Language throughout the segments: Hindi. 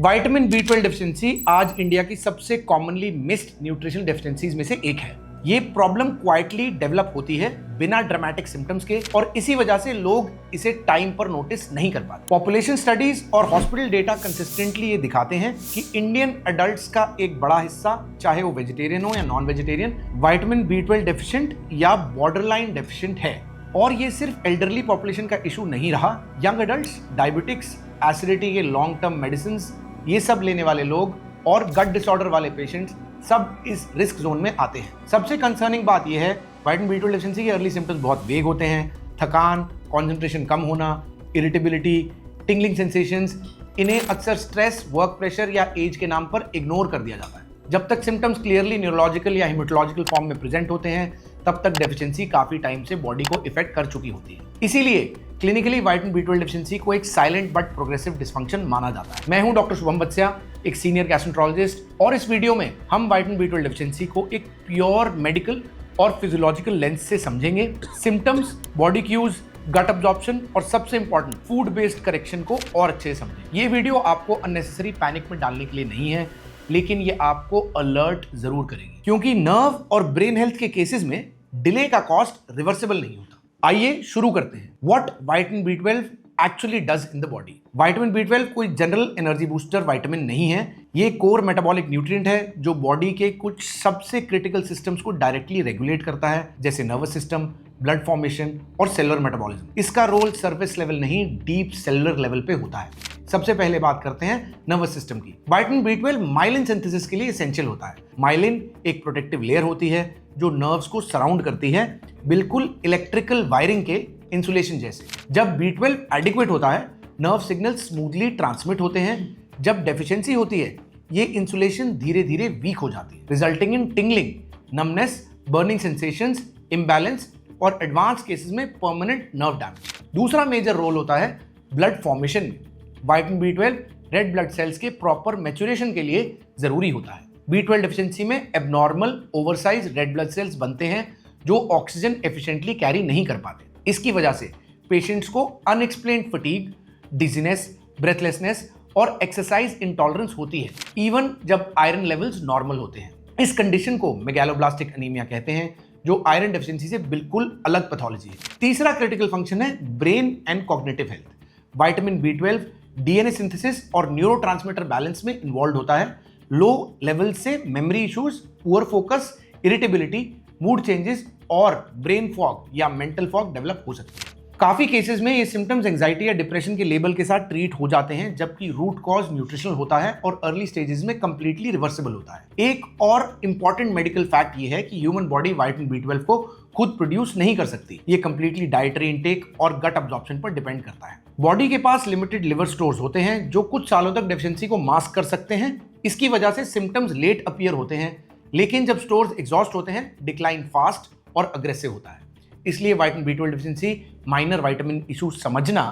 विटामिन B12 डेफिशिएंसी आज इंडिया की सबसे कॉमनली मिस्ड न्यूट्रिशनल डेफिशिएंसीज में से एक है। ये प्रॉब्लम क्वाइटली डेवलप होती है बिना ड्रामेटिक सिम्टम्स के और इसी वजह से लोग इसे टाइम पर नोटिस नहीं कर पाते। पॉपुलेशन स्टडीज और हॉस्पिटल डेटा कंसिस्टेंटली ये दिखाते हैं कि इंडियन अडल्ट्स का एक बड़ा हिस्सा, चाहे वो वेजिटेरियन हो या non vegetarian, vitamin B12 deficient या बॉर्डरलाइन डेफिशिएंट है। और ये सिर्फ एल्डरली पॉपुलेशन का इशू नहीं रहा। यंग अडल्ट्स, डायबिटिक्स, एसिडिटी के लॉन्ग टर्म मेडिसिन, ये सब लेने वाले लोग और गट डिसऑर्डर वाले पेशेंट्स सब इस रिस्क जोन में आते हैं। सबसे कंसर्निंग बात यह है, विटामिन B12 डेफिशिएंसी के अर्ली सिम्टम्स बहुत वेग होते हैं। थकान, कंसंट्रेशन कम होना, इरिटेबिलिटी, टिंगलिंग सेंसेशंस, इन्हें अक्सर स्ट्रेस, वर्क प्रेशर या एज के नाम पर इग्नोर कर दिया जाता है। जब तक सिम्टम्स क्लियरली न्यूरोलॉजिकल या हेमेटोलॉजिकल फॉर्म में प्रेजेंट होते हैं, तब तक डेफिशिएंसी काफी टाइम से बॉडी को इफेक्ट कर चुकी होती है। इसीलिए क्लिनिकली विटामिन B12 डेफिशिएंसी को एक साइलेंट बट प्रोग्रेसिव डिसफंक्शन माना जाता है। मैं हूं डॉक्टर शुभम बत्स्या, एक सीनियर गैस्ट्रोएंटरोलॉजिस्ट, और इस वीडियो में हम विटामिन B12 डेफिशिएंसी को एक प्योर मेडिकल और फिजियोलॉजिकल लेंस से समझेंगे। सिम्टम्स, बॉडी क्यूज, गट अब्जॉर्प्शन और सबसे इंपॉर्टेंट फूड बेस्ड करेक्शन को और अच्छे से समझें। ये वीडियो आपको अननेसेसरी पैनिक में डालने के लिए नहीं है, लेकिन ये आपको अलर्ट जरूर करेगी, क्योंकि नर्व और ब्रेन हेल्थ के केसेस में डिले का कॉस्ट रिवर्सिबल नहीं होता। आइए शुरू करते हैं। What vitamin B12 actually does in the body. Vitamin B12 कोई जनरल एनर्जी बूस्टर विटामिन नहीं है। ये कोर मेटाबॉलिक न्यूट्रिएंट है जो बॉडी के कुछ सबसे क्रिटिकल सिस्टम्स को डायरेक्टली रेगुलेट करता है, जैसे नर्वस सिस्टम, ब्लड फॉर्मेशन और सेलुलर मेटाबॉलिज्म। इसका रोल सर्फेस लेवल नहीं, डीप सेलुलर लेवल पे होता है। सबसे पहले बात करते हैं नर्वस सिस्टम की। विटामिन B12 माइलिन सिंथेसिस के लिए एसेंशियल होता है। माइलिन एक प्रोटेक्टिव लेयर होती है जो नर्व्स को सराउंड करती है, बिल्कुल इलेक्ट्रिकल वायरिंग के इंसुलेशन जैसे। जब B12 एडिक्वेट होता है, नर्व सिग्नल स्मूथली ट्रांसमिट होते हैं। जब डेफिशिएंसी होती है, ये इंसुलेशन धीरे धीरे वीक हो जाती है, resulting in tingling, numbness, burning sensations, imbalance और एडवांस केसेस में परमानेंट नर्व डैमेज। दूसरा मेजर रोल होता है ब्लड फॉर्मेशन में। Vitamin B12 red blood cells के प्रॉपर मैच्योरेशन के लिए जरूरी होता है। B12 डेफिशिएंसी में abnormal oversize red blood cells बनते हैं जो ऑक्सीजन एफिशिएंटली कैरी नहीं कर पाते। इसकी वजह से पेशेंट्स को अनएक्सप्लेन्ड फटीग, डिजीनेस, ब्रेथलेसनेस और एक्सरसाइज इंटॉलरेंस होती है, इवन जब आयरन लेवल्स नॉर्मल होते हैं। इस कंडीशन को मेगालोब्लास्टिक एनीमिया कहते हैं, जो आयरन डेफिशिएंसी से बिल्कुल अलग पैथोलॉजी है। तीसरा क्रिटिकल फंक्शन है brain and cognitive health. Vitamin B12 DNA synthesis और न्यूरोट्रांसमीटर बैलेंस में इन्वॉल्व होता है। लो लेवल से memory issues, poor focus, irritability, mood changes और ब्रेन फॉग या मेंटल फॉग डेवलप हो सकते हैं। काफी केसेस में ये सिम्टम्स एंजाइटी या डिप्रेशन के लेबल के साथ ट्रीट हो जाते हैं, जबकि रूट कॉज न्यूट्रिशनल होता है और अर्ली स्टेजेस में कंप्लीटली रिवर्सिबल होता है। एक और इंपॉर्टेंट मेडिकल फैक्ट ये है कि ह्यूमन बॉडी विटामिन B12 को खुद प्रोड्यूस नहीं कर सकती। ये कंप्लीटली डाइटरी इंटेक और गट अब्जॉर्प्शन पर डिपेंड करता है। बॉडी के पास लिमिटेड लिवर स्टोर्स होते हैं जो कुछ सालों तक डेफिशिएंसी को मास्क कर सकते हैं। इसकी वजह से सिम्टम्स लेट अपीयर होते हैं, लेकिन जब स्टोर्स एग्जॉस्ट होते हैं, डिक्लाइन फास्ट और अग्रेसिव होता है। इसलिए vitamin B12 deficiency minor vitamin issue समझना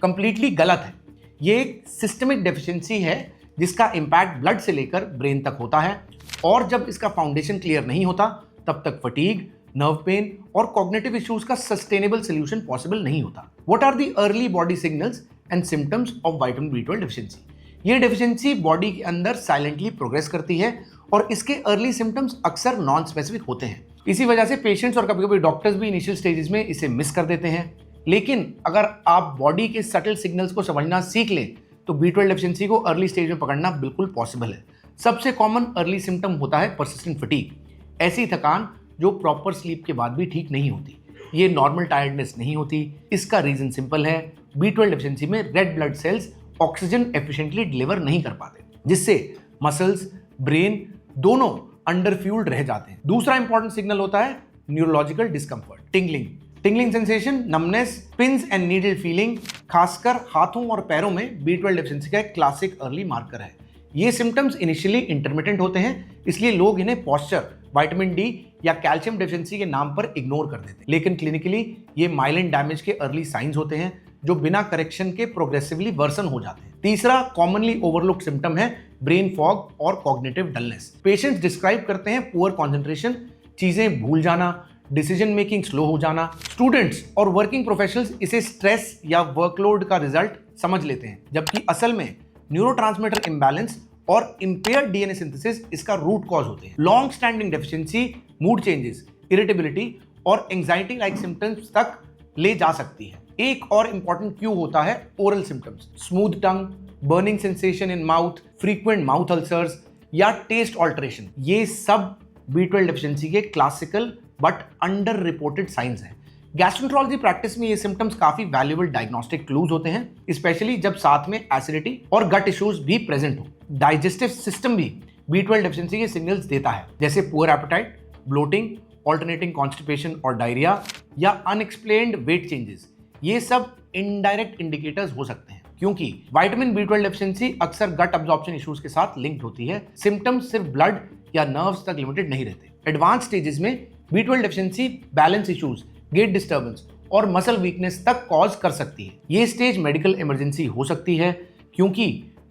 कंप्लीटली गलत है। ये एक सिस्टमिक डेफिशिएंसी है जिसका इंपैक्ट ब्लड से लेकर ब्रेन तक होता है, और जब इसका फाउंडेशन क्लियर नहीं होता, तब तक फटीग, नर्व पेन और कॉग्निटिव इश्यूज का सस्टेनेबल सोल्यूशन पॉसिबल नहीं होता। What are the early body signals and symptoms of vitamin B12 deficiency? ये डेफिशिएंसी बॉडी के अंदर साइलेंटली प्रोग्रेस करती है और इसके अर्ली सिम्टम्स अक्सर नॉन स्पेसिफिक होते हैं। इसी वजह से पेशेंट्स और कभी कभी डॉक्टर्स भी इनिशियल स्टेजेस में इसे मिस कर देते हैं। लेकिन अगर आप बॉडी के सटल सिग्नल्स को समझना सीख लें, तो B12 डेफिशिएंसी को अर्ली स्टेज में पकड़ना बिल्कुल पॉसिबल है। सबसे कॉमन अर्ली सिम्टम होता है परसिस्टेंट फटीग, ऐसी थकान जो प्रॉपर स्लीप के बाद भी ठीक नहीं होती। ये नॉर्मल टायर्डनेस नहीं होती। इसका रीजन सिंपल है, B12 डेफिशिएंसी में red blood cells oxygen efficiently deliver नहीं कर पाते, जिससे मसल्स, ब्रेन दोनों अंडर फ्यूल्ड रह जाते हैं। दूसरा इंपॉर्टेंट सिग्नल होता है neurological discomfort, tingling sensation, numbness, pins and needle feeling, खासकर हाथों और पैरों में B12 डेफिशिएंसी का एक क्लासिक अर्ली मार्कर है। ये सिम्टम्स इनिशियली इंटरमिटेंट होते हैं, इसलिए लोग इन्हें पॉस्चर, विटामिन D या कैल्शियम डेफिशिएंसी के नाम पर इग्नोर कर देते हैं। लेकिन क्लिनिकली ये माइलिन डैमेज के अर्ली साइंस होते हैं जो बिना करेक्शन के प्रोग्रेसिवली वर्सन हो जाते हैं। तीसरा कॉमनली ओवरलुक्ड सिम्टम है ब्रेन फॉग और कॉग्निटिव डलनेस। पेशेंट्स डिस्क्राइब करते हैं पुअर कंसंट्रेशन, चीजें भूल जाना, डिसीजन मेकिंग स्लो हो जाना। स्टूडेंट्स और वर्किंग प्रोफेशनल्स इसे स्ट्रेस या वर्कलोड का रिजल्ट समझ लेते हैं, जबकि असल में न्यूरोट्रांसमीटर इम्बैलेंस और इम्पेयर्ड डीएनए सिंथेसिस इसका रूट कॉज होते हैं। Long standing deficiency mood changes, irritability और एंजाइटी लाइक सिम्टम्स तक ले जा सकती है। एक और इंपॉर्टेंट क्यू होता है oral symptoms, smooth tongue, burning sensation in mouth, frequent mouth ulcers या टेस्ट ऑल्टरेशन। ये सब B12 डेफिशिएंसी के classical but under reported science हैं। गैस्ट्रोएंटरोलॉजी प्रैक्टिस में ये सिम्टम्स काफी वैल्यूएबल डायग्नोस्टिक क्लूज होते हैं, स्पेशली जब साथ में एसिडिटी और गट इश्यूज भी प्रेजेंट हो। डाइजेस्टिव सिस्टम भी B12 डेफिशिएंसी के सिग्नल्स देता है, जैसे poor appetite, bloating, alternating constipation और डायरिया या अनएक्सप्लेन्ड वेट चेंजेस। ये सब इनडायरेक्ट इंडिकेटर्स हो सकते हैं, क्योंकि विटामिन B12 डेफिशिएंसी अक्सर गट अब्जॉर्प्शन इश्यूज के साथ लिंक्ड होती है। सिम्टम्स सिर्फ ब्लड या नर्व्स तक लिमिटेड नहीं रहते। एडवांस स्टेजेस में B12 deficiency balance issues, gait disturbance और मसल वीकनेस तक कॉज कर सकती है। ये स्टेज मेडिकल इमरजेंसी हो सकती है, क्योंकि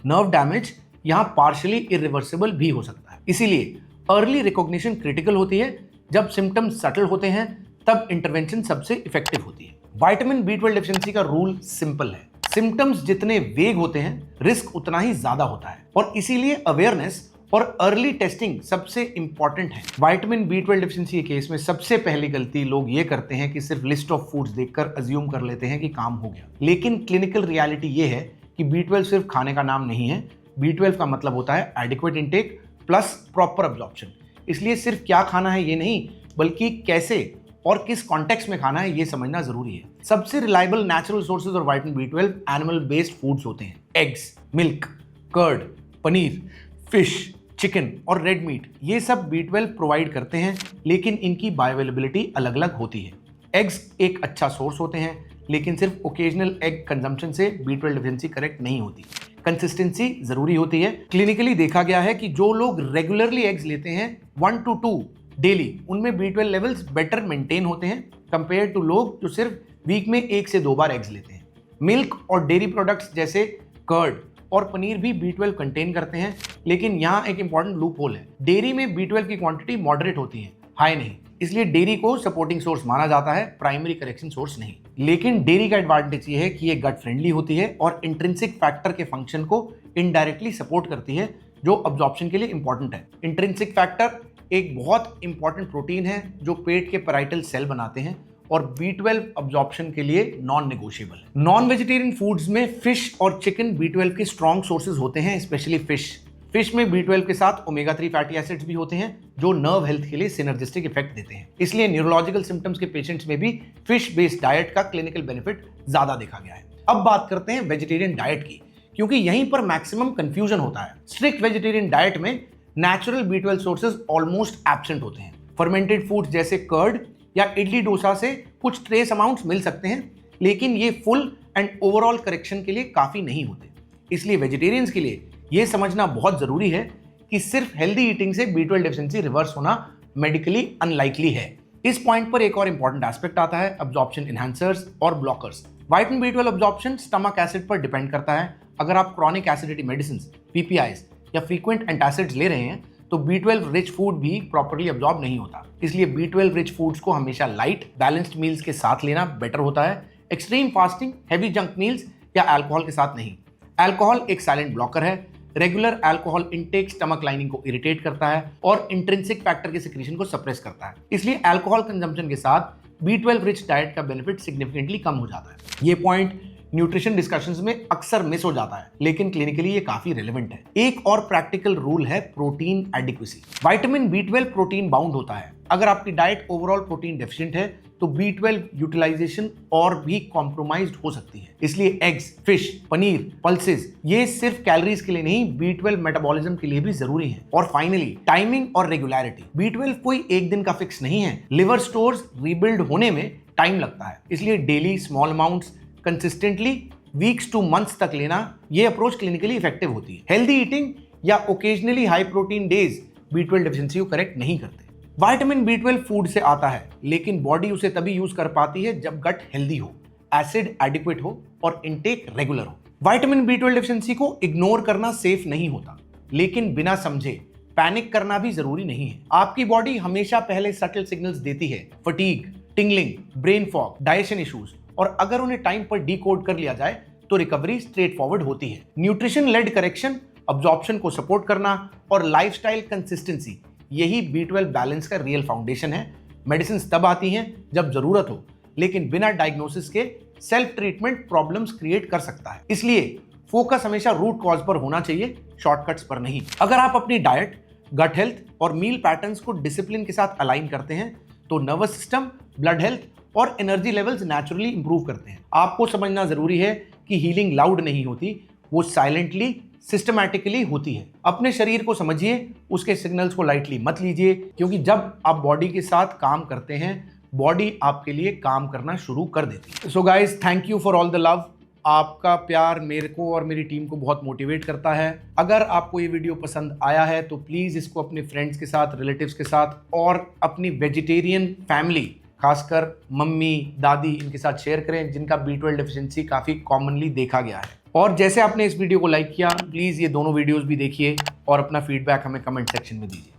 नर्व डैमेज यहाँ पार्शियली इरिवर्सिबल भी हो सकता है। इसीलिए अर्ली रिकॉग्निशन क्रिटिकल होती है। जब सिम्टम्स सटल होते हैं तब इंटरवेंशन सबसे इफेक्टिव होती है। विटामिन B12 डेफिशिएंसी का रूल सिंपल है, सिम्टम्स जितने वेग होते हैं रिस्क उतना ही ज्यादा होता है, और इसीलिए अवेयरनेस और अर्ली टेस्टिंग सबसे इंपॉर्टेंट है। विटामिन B12 डेफिशिएंसी के केस में सबसे पहली गलती लोग ये करते हैं कि सिर्फ लिस्ट ऑफ फूड्स देखकर अज्यूम कर लेते हैं कि काम हो गया। लेकिन क्लिनिकल रियलिटी ये है कि B12 सिर्फ खाने का नाम नहीं है। B12 का मतलब होता है adequate intake plus proper absorption. इसलिए सिर्फ क्या खाना है ये नहीं, बल्कि कैसे और किस कॉन्टेक्स्ट में खाना है ये समझना जरूरी है। सबसे रिलायबल नेचुरल सोर्सेज और vitamin B12 animal based foods होते हैं। Eggs, milk, curd, paneer, fish, chicken और रेड मीट, ये सब B12 प्रोवाइड करते हैं, लेकिन इनकी बायोअवेलेबिलिटी अलग अलग होती है। एग्स एक अच्छा सोर्स होते हैं, लेकिन सिर्फ ओकेजनल एग कंजम्पशन से B12 डेफिशिएंसी करेक्ट नहीं होती। कंसिस्टेंसी जरूरी होती है। क्लिनिकली देखा गया है कि जो लोग रेगुलरली एग्स लेते हैं 1 to 2 डेली, उनमें B12 लेवल्स बेटर मेंटेन होते हैं कंपेयर टू लोग जो सिर्फ वीक में 1 से 2 बार एग्स लेते हैं। मिल्क और डेयरी प्रोडक्ट्स जैसे कर्ड और पनीर भी B12 कंटेन करते हैं, लेकिन यहाँ एक इंपॉर्टेंट लूप होल है। डेयरी में B12 की क्वांटिटी मॉडरेट होती है, हाई नहीं, इसलिए डेयरी को सपोर्टिंग सोर्स माना जाता है, प्राइमरी करेक्शन सोर्स नहीं। लेकिन डेयरी का एडवांटेज ये है कि ये गट फ्रेंडली होती है और इंट्रिंसिक फैक्टर के फंक्शन को इनडायरेक्टली सपोर्ट करती है, जो अब्जॉर्प्शन के लिए इंपॉर्टेंट है। इंट्रिंसिक फैक्टर एक बहुत इंपॉर्टेंट प्रोटीन है जो पेट के पैराइटल सेल बनाते हैं और B12 अब्जॉर्प्शन के लिए नॉन नेगोशिएबल है। नॉन वेजिटेरियन फूड्स में फिश और चिकन B12 के स्ट्रॉन्ग सोर्सेज होते हैं, स्पेशली फिश में B12 के साथ ओमेगा 3 फैटी एसिड्स भी होते हैं, जो नर्व हेल्थ के लिए सिनर्जिस्टिक इफेक्ट देते हैं। इसलिए न्यूरोलॉजिकल सिम्टम्स के पेशेंट्स में भी फिश बेस्ड डाइट का क्लिनिकल बेनिफिट ज्यादा देखा गया है। अब बात करते हैं वेजिटेरियन डाइट की, क्योंकि यहीं पर मैक्सिमम कंफ्यूजन होता है। स्ट्रिक्ट वेजिटेरियन डाइट में natural B12 sources almost absent होते हैं। फर्मेंटेड फूड्स जैसे कर्ड या इडली डोसा से कुछ ट्रेस अमाउंट्स मिल सकते हैं, लेकिन ये फुल एंड ओवरऑल करेक्शन के लिए काफी नहीं होते। इसलिए वेजिटेरियंस के लिए ये समझना बहुत जरूरी है कि सिर्फ हेल्दी ईटिंग से B12 डेफिशिएंसी रिवर्स होना मेडिकली अनलाइकली है। इस पॉइंट पर एक और इंपॉर्टेंट एस्पेक्ट आता है अब्जॉर्प्शन एनहांसर्स और blockers. Vitamin B12 absorption stomach acid पर डिपेंड करता है। अगर आप क्रॉनिक एसिडिटी मेडिसिन, PPIs या फ्रीक्वेंट एंटासिड्स ले रहे हैं तो B12 रिच फूड भी प्रॉपर्ली अब्जॉर्ब नहीं होता। इसलिए B12 रिच फूड्स को हमेशा लाइट बैलेंस्ड मील्स के साथ लेना बेटर होता है। Extreme fasting, heavy junk meals या अल्कोहल के साथ नहीं। अल्कोहल एक साइलेंट ब्लॉकर है। Regular alcohol intake stomach lining को इरिटेट करता है और इंट्रिंसिक फैक्टर के सिक्रीशन को सप्रेस करता है। इसलिए अल्कोहल कंजम्पशन के साथ B12 रिच डाइट का बेनिफिट सिग्निफिकेंटली कम हो जाता है। ये पॉइंट न्यूट्रिशन डिस्कशंस में अक्सर मिस हो जाता है, लेकिन क्लिनिकली ये काफी रेलेवेंट है। एक और प्रैक्टिकल रूल है protein adequacy. Vitamin B12 protein bound होता है। अगर आपकी डाइट ओवरऑल प्रोटीन डेफिशिएंट है तो B12 यूटिलाइजेशन और भी कॉम्प्रोमाइज्ड हो सकती है। इसलिए एग्स, फिश, पनीर, पल्सेस ये सिर्फ कैलोरीज के लिए नहीं, B12 मेटाबॉलिज्म के लिए भी जरूरी है। और फाइनली टाइमिंग और रेगुलरिटी। B12 कोई एक दिन का फिक्स नहीं है। लिवर स्टोर्स रीबिल्ड होने में टाइम लगता है, इसलिए daily small amounts consistently weeks two months तक लेना, ये अप्रोच क्लिनिकली इफेक्टिव होती है। हेल्दी ईटिंग या occasionally high protein days B12 deficiency को करेक्ट नहीं करते। विटामिन B12 फूड से आता है, लेकिन बॉडी उसे तभी यूज कर पाती है जब गट हेल्दी हो, एसिड एडिक्वेट हो और इनटेक रेगुलर हो। विटामिन B12 डेफिशिएंसी को इग्नोर करना सेफ नहीं होता, लेकिन बिना समझे पैनिक करना भी जरूरी नहीं है। आपकी बॉडी हमेशा पहले सटल सिग्नल्स देती है, fatigue, tingling, brain fog, digestion issues, और अगर उन्हें टाइम पर डिकोड कर लिया जाए तो रिकवरी स्ट्रेट फॉरवर्ड होती है। न्यूट्रिशन लेड करेक्शन, अब्जॉर्प्शन को सपोर्ट करना और लाइफस्टाइल कंसिस्टेंसी, यही B12 बैलेंस का रियल फाउंडेशन है। मेडिसिन तब आती हैं जब जरूरत हो, लेकिन बिना डायग्नोसिस के सेल्फ ट्रीटमेंट प्रॉब्लम्स क्रिएट कर सकता है। इसलिए फोकस हमेशा रूट कॉज पर होना चाहिए, शॉर्टकट्स पर नहीं। अगर आप अपनी डाइट, गट हेल्थ और मील पैटर्न्स को डिसिप्लिन के साथ अलाइन करते हैं तो नर्वस सिस्टम, ब्लड हेल्थ और एनर्जी लेवल्स नेचुरली इंप्रूव करते हैं। आपको समझना जरूरी है कि हीलिंग लाउड नहीं होती, वो साइलेंटली, सिस्टमैटिकली होती है। अपने शरीर को समझिए, उसके सिग्नल्स को लाइटली मत लीजिए, क्योंकि जब आप बॉडी के साथ काम करते हैं, बॉडी आपके लिए काम करना शुरू कर देती है। So guys, thank you for all the love. आपका प्यार मेरे को और मेरी टीम को बहुत मोटिवेट करता है। अगर आपको ये वीडियो पसंद आया है तो प्लीज़ इसको अपने फ्रेंड्स के साथ, रिलेटिव्स के साथ और अपनी वेजिटेरियन फैमिली, खासकर मम्मी, दादी, इनके साथ शेयर करें जिनका B12 डेफिशिएंसी काफ़ी कॉमनली देखा गया है। और जैसे आपने इस वीडियो को लाइक किया, प्लीज़ ये दोनों वीडियोस भी देखिए और अपना फीडबैक हमें कमेंट सेक्शन में दीजिए।